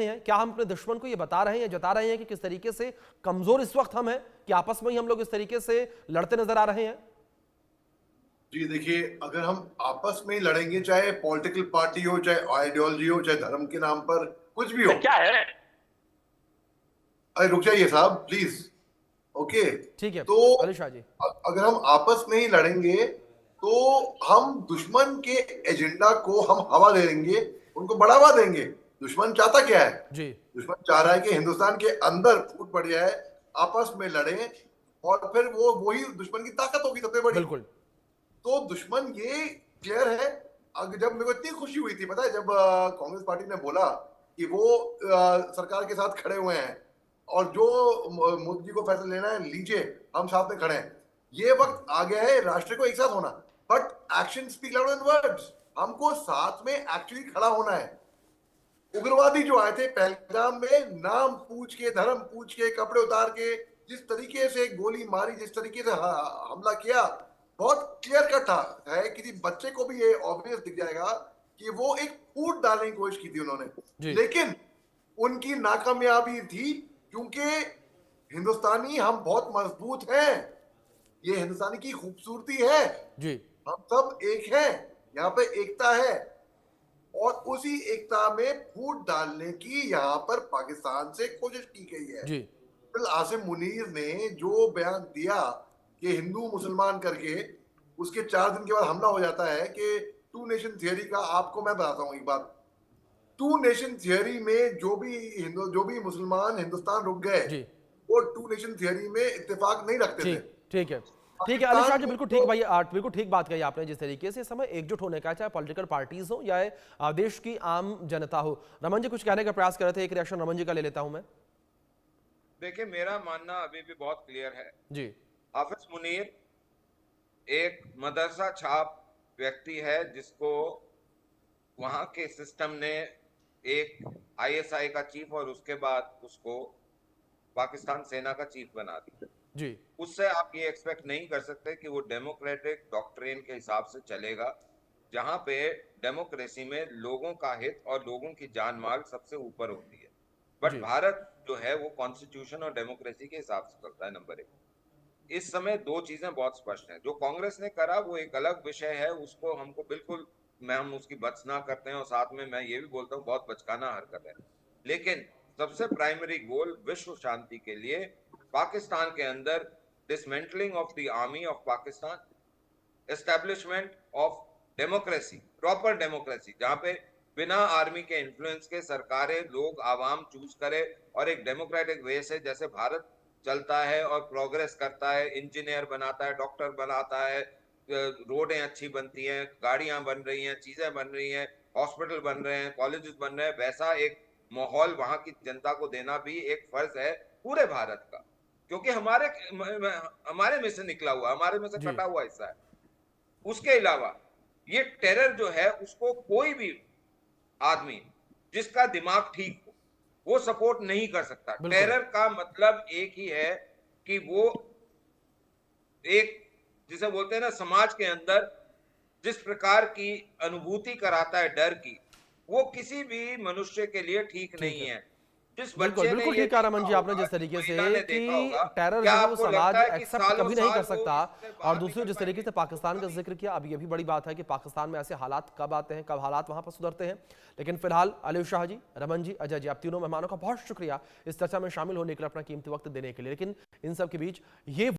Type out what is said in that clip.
हैं? क्या हम अपने दुश्मन को ये बता रहे हैं, जता रहे हैं कि किस तरीके से कमजोर इस वक्त हम हैं, कि आपस में ही हम लोग इस तरीके से लड़ते नजर आ रहे हैं? जी देखिए, अगर हम आपस में ही लड़ेंगे, चाहे पॉलिटिकल पार्टी हो, चाहे आइडियोलॉजी हो, चाहे धर्म के नाम पर कुछ भी हो। क्या है? अरे रुक जाइए साहब प्लीज। ओके। ठीक है तो अली शाह जी। अगर हम आपस में ही लड़ेंगे तो हम दुश्मन के एजेंडा को हम हवा दे देंगे, उनको बढ़ावा देंगे। दुश्मन चाहता क्या है? जी दुश्मन चाह रहा है कि हिंदुस्तान के अंदर फूट पड़ जाए, आपस में लड़े, और फिर वो वही दुश्मन की ताकत होगी सबसे बड़ी। बिल्कुल। तो दुश्मन ये क्लियर है। जब मेरे को इतनी खुशी हुई थी, पता है, जब कांग्रेस पार्टी ने बोला कि वो सरकार के साथ खड़े हुए हैं और जो मोदी जी को फैसला लेना है लीजिए, हम साथ में खड़े हैं। ये वक्त आ गया है राष्ट्र को एक साथ होना। But action speak louder than words. हमको साथ में एक्चुअली खड़ा होना है। उग्रवादी जो आए थे पहलगाम में, नाम पूछ के, धर्म पूछ के, कपड़े उतार के, जिस तरीके से गोली मारी, जिस तरीके से हमला किया, बहुत क्लियर कट था है। किसी बच्चे को भी ये ऑब्वियस दिख जाएगा कि वो एक फूट डालने की कोशिश की थी उन्होंने। लेकिन उनकी नाकामयाबी थी, क्योंकि हिंदुस्तानी हम बहुत मजबूत हैं। ये हिंदुस्तानी की खूबसूरती है। जी हम सब एक हैं, यहाँ पे एकता है, और उसी एकता में फूट डालने की यहाँ पर पाकिस्तान से कोशिश की गई है। जी फिर आसिम मुनीर ने जो बयान दिया कि हिंदू मुसलमान करके, उसके 4 दिन के बाद हमला हो जाता है कि टू नेशन थियरी का। आपको मैं बताता हूँ एक बात। टू नेशन थियरी में जो भी मुसलमान हिंदुस्तान रुक गए, जी वो टू नेशन थियरी में इत्तेफाक नहीं रखते थे। ठीक ठीक है। ठीक है अली शाह पाकिस्तान जी, में बिल्कुल ठीक तो भाई, बिल्कुल ठीक बात कही आपने। जिस तरीके से इस समय एकजुट होने का, चाहे पॉलिटिकल पार्टीज हो या देश की आम जनता हो। रमन जी कुछ कहने का प्रयास कर रहे थे, एक रिएक्शन रमन जी का ले लेता हूं मैं। देखिए, मेरा मानना अभी भी बहुत क्लियर है। जी हाफिज मुनीर एक मदरसा छाप व्यक्ति है, जिसको वहां के सिस्टम ने एक आईएसआई का चीफ और उसके बाद उसको पाकिस्तान सेना का चीफ बना दिया। जी उससे आप ये एक्सपेक्ट नहीं कर सकते कि वो डेमोक्रेटिक डॉक्ट्रिन के हिसाब से चलेगा, जहां पे डेमोक्रेसी में लोगों का हित और लोगों की जान माल सबसे ऊपर होती है। बट जी भारत जो है वो कॉन्स्टिट्यूशन और डेमोक्रेसी के हिसाब से चलता है। नंबर 1, इस समय दो चीजें बहुत स्पष्ट हैं। जो कांग्रेस ने करा वो एक अलग विषय है, उसको हमको बिल्कुल, हम उसकी भत्सना करते हैं, और साथ में मैं ये भी बोलता हूँ बहुत बचकाना हरकत है। लेकिन सबसे प्राइमरी गोल विश्व शांति के लिए पाकिस्तान के अंदर dismantling of the army of Pakistan, establishment of democracy, proper democracy, जहां पे बिना आर्मी के इन्फ्लुएंस के सरकारें लोग आवाम चूज करे, और एक डेमोक्रेटिक वे से जैसे भारत चलता है और प्रोग्रेस करता है, इंजीनियर बनाता है, डॉक्टर बनाता है, रोडें अच्छी बनती हैं, गाड़ियां बन रही हैं, चीजें बन रही हैं, हॉस्पिटल बन रहे हैं, कॉलेजेस बन रहे हैं, वैसा एक माहौल वहां की जनता को देना भी एक फर्ज है पूरे भारत का। क्योंकि हमारे में से निकला हुआ, हमारे में से जी कटा हुआ हिस्सा है। उसके अलावा ये टेरर जो है, उसको कोई भी आदमी जिसका दिमाग ठीक हो वो सपोर्ट नहीं कर सकता। बिल्कुल। टेरर का मतलब एक ही है कि वो एक, जिसे बोलते हैं ना, समाज के अंदर जिस प्रकार की अनुभूति कराता है डर की, वो किसी भी मनुष्य के लिए ठीक ठीक नहीं है है। जिस बिल्कुल बच्चे ने बिल्कुल ये ठीक कहा रमन देखा जी आपने, होगा, जिस जिस तरीके से महिला ने कि देखा होगा, टेरर क्या जो है वो आपको समाज लगता है कि एक्सेप्ट सालों कभी नहीं कर साल वो सकता। इससे और बाहर दूसरी, निकल जिस तरीके पाएंगे? से पाकिस्तान का कभी जिक्र किया, अब ये भी बड़ी बात है कि पाकिस्तान में ऐसे हालात कब आते हैं, कब हालात वहां पर सुधरते हैं। लेकिन फिलहाल अली शाह जी, रमन जी, अजय जी, आप तीनों मेहमानों का बहुत शुक्रिया इस चर्चा में शामिल होने के लिए, अपना कीमती वक्त देने के लिए। लेकिन इन सब के बीच ये